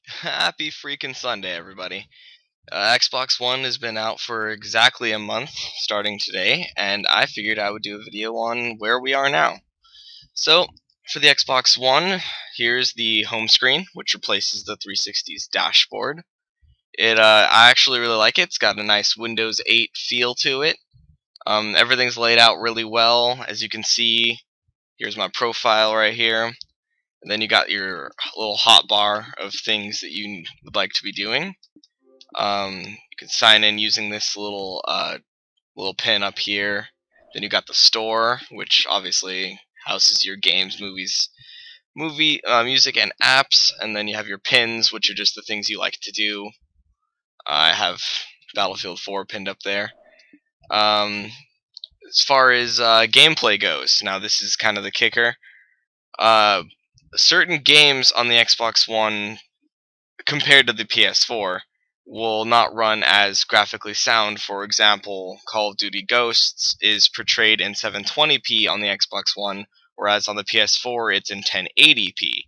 Happy freaking Sunday, everybody. Xbox One has been out for exactly a month, starting today, and I figured I would do a video on where we are now. So, for the Xbox One, here's the home screen, which replaces the 360's dashboard. I actually really like it. It's got a nice Windows 8 feel to it. Everything's laid out really well. As you can see, here's my profile right here. And then you got your little hotbar of things that you would like to be doing. You can sign in using this little pin up here. Then you got the store, which obviously houses your games, music, and apps. And then you have your pins, which are just the things you like to do. I have Battlefield 4 pinned up there. As far as gameplay goes, now this is kind of the kicker. Certain games on the Xbox One compared to the PS4 will not run as graphically sound. For example, Call of Duty Ghosts is portrayed in 720p on the Xbox One, whereas on the PS4 it's in 1080p.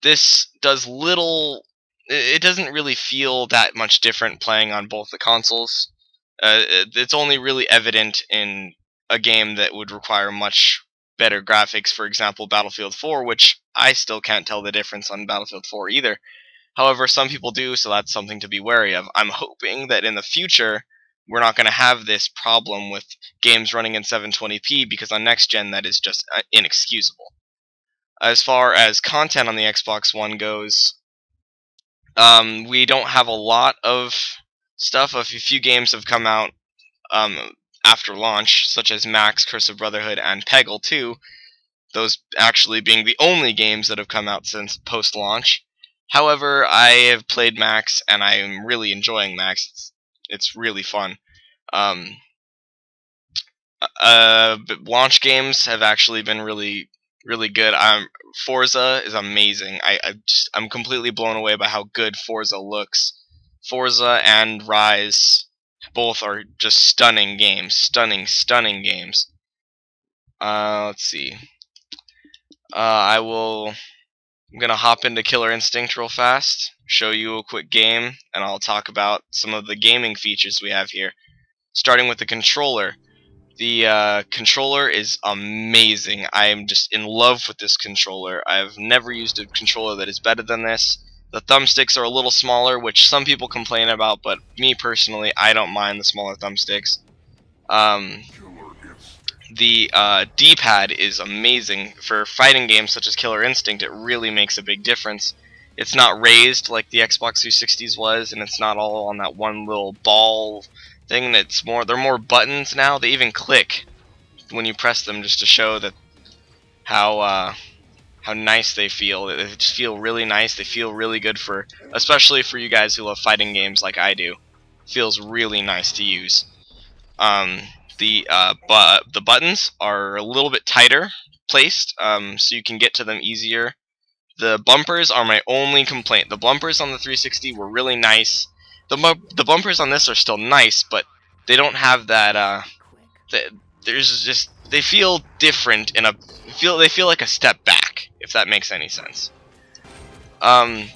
This does little. It doesn't really feel that much different playing on both the consoles. It's only really evident in a game that would require much better graphics, for example, Battlefield 4, which I still can't tell the difference on Battlefield 4 either. However, some people do, so that's something to be wary of. I'm hoping that in the future, we're not going to have this problem with games running in 720p, because on next gen that is just inexcusable. As far as content on the Xbox One goes, we don't have a lot of stuff. A few games have come out after launch, such as Max, Curse of Brotherhood, and Peggle 2, those actually being the only games that have come out since post-launch. However, I have played Max, and I am really enjoying Max. It's really fun. Launch games have actually been really, really good. Forza is amazing. I'm completely blown away by how good Forza looks. Forza and Rise both are just stunning games. Stunning games. Let's see. I'm gonna hop into Killer Instinct real fast, show you a quick game, and I'll talk about some of the gaming features we have here. Starting with the controller. The controller is amazing. I am just in love with this controller. I've never used a controller that is better than this. The thumbsticks are a little smaller, which some people complain about, but me personally, I don't mind the smaller thumbsticks. The D-pad is amazing. For fighting games such as Killer Instinct, it really makes a big difference. It's not raised like the Xbox 360's was, and it's not all on that one little ball thing. They're more buttons now. They even click when you press them, just to show that how nice they feel. They just feel really nice. They feel really good, especially for you guys who love fighting games like I do. It feels really nice to use. The buttons are a little bit tighter placed, so you can get to them easier. The bumpers are my only complaint. The bumpers on the 360 were really nice. The bumpers on this are still nice, but they don't have that. They feel different they feel like a step back, if that makes any sense. The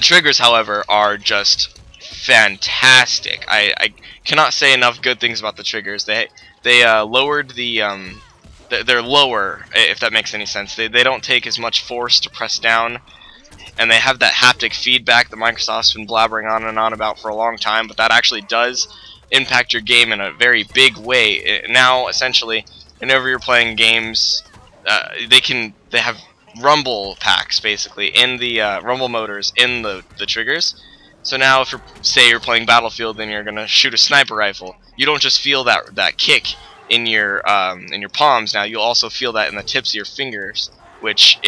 triggers, however, are just fantastic. I cannot say enough good things about the triggers. They lowered they're lower, if that makes any sense. They don't take as much force to press down, and they have that haptic feedback that Microsoft's been blabbering on and on about for a long time, but that actually does impact your game in a very big way. Now, essentially, whenever you're playing games, they have rumble packs, basically, in the rumble motors in the triggers. So now, if you're playing Battlefield and you're gonna shoot a sniper rifle, you don't just feel that kick in your palms. Now you'll also feel that in the tips of your fingers, which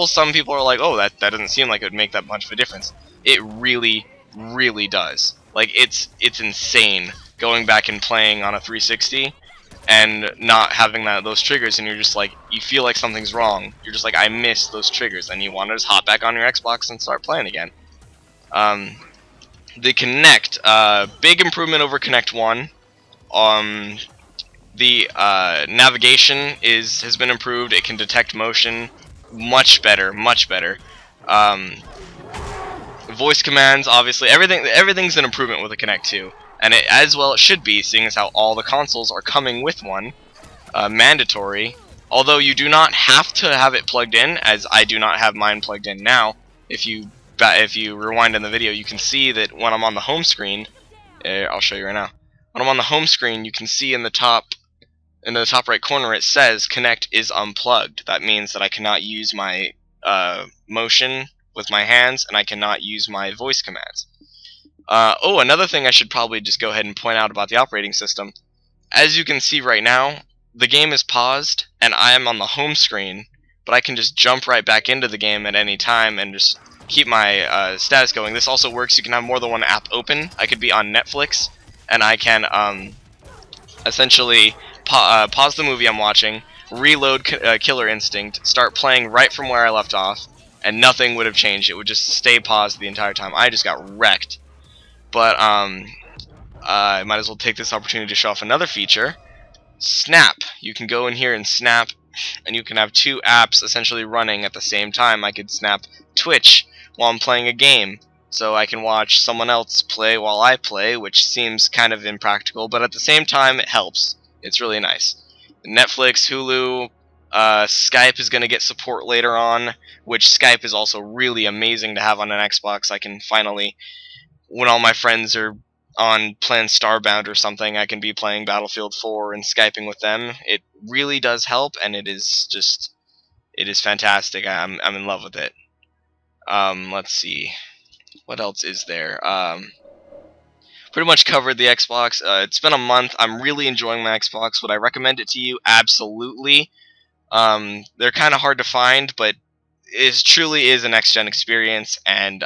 some people are like, oh, that doesn't seem like it would make that much of a difference. It really, really does. Like, it's insane going back and playing on a 360 and not having those triggers, and you're just like, you feel like something's wrong. You're just like, I missed those triggers, and you want to just hop back on your Xbox and start playing again. The Kinect, big improvement over Kinect 1. The navigation has been improved. It can detect motion much better, much better. Voice commands, obviously, everything's an improvement with the Kinect 2, and it should be, seeing as how all the consoles are coming with one, mandatory. Although you do not have to have it plugged in, as I do not have mine plugged in now. If you rewind in the video, you can see that when I'm on the home screen, I'll show you right now. When I'm on the home screen, you can see in the top right corner it says Kinect is unplugged. That means that I cannot use my motion with my hands, and I cannot use my voice commands. Oh, another thing I should probably just go ahead and point out about the operating system. As you can see right now, the game is paused, and I am on the home screen, but I can just jump right back into the game at any time and just keep my status going. This also works, you can have more than one app open. I could be on Netflix, and I can essentially pause the movie I'm watching, reload Killer Instinct, start playing right from where I left off, and nothing would have changed. It would just stay paused the entire time. I just got wrecked. But I might as well take this opportunity to show off another feature. Snap. You can go in here and snap, and you can have two apps essentially running at the same time. I could snap Twitch while I'm playing a game, so I can watch someone else play while I play, which seems kind of impractical, but at the same time it helps. It's really nice. Netflix, Hulu, Skype is going to get support later on, which Skype is also really amazing to have on an Xbox. I can finally, when all my friends are on playing Starbound or something, I can be playing Battlefield 4 and Skyping with them. It really does help, and it is fantastic. I'm in love with it. Let's see. What else is there? Pretty much covered the Xbox. It's been a month. I'm really enjoying my Xbox. Would I recommend it to you? Absolutely. They're kind of hard to find, but it truly is a next-gen experience, and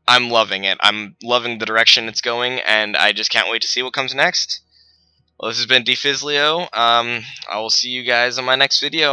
I'm loving it. I'm loving the direction it's going, and I just can't wait to see what comes next. Well, this has been DFizzlio. I will see you guys in my next video.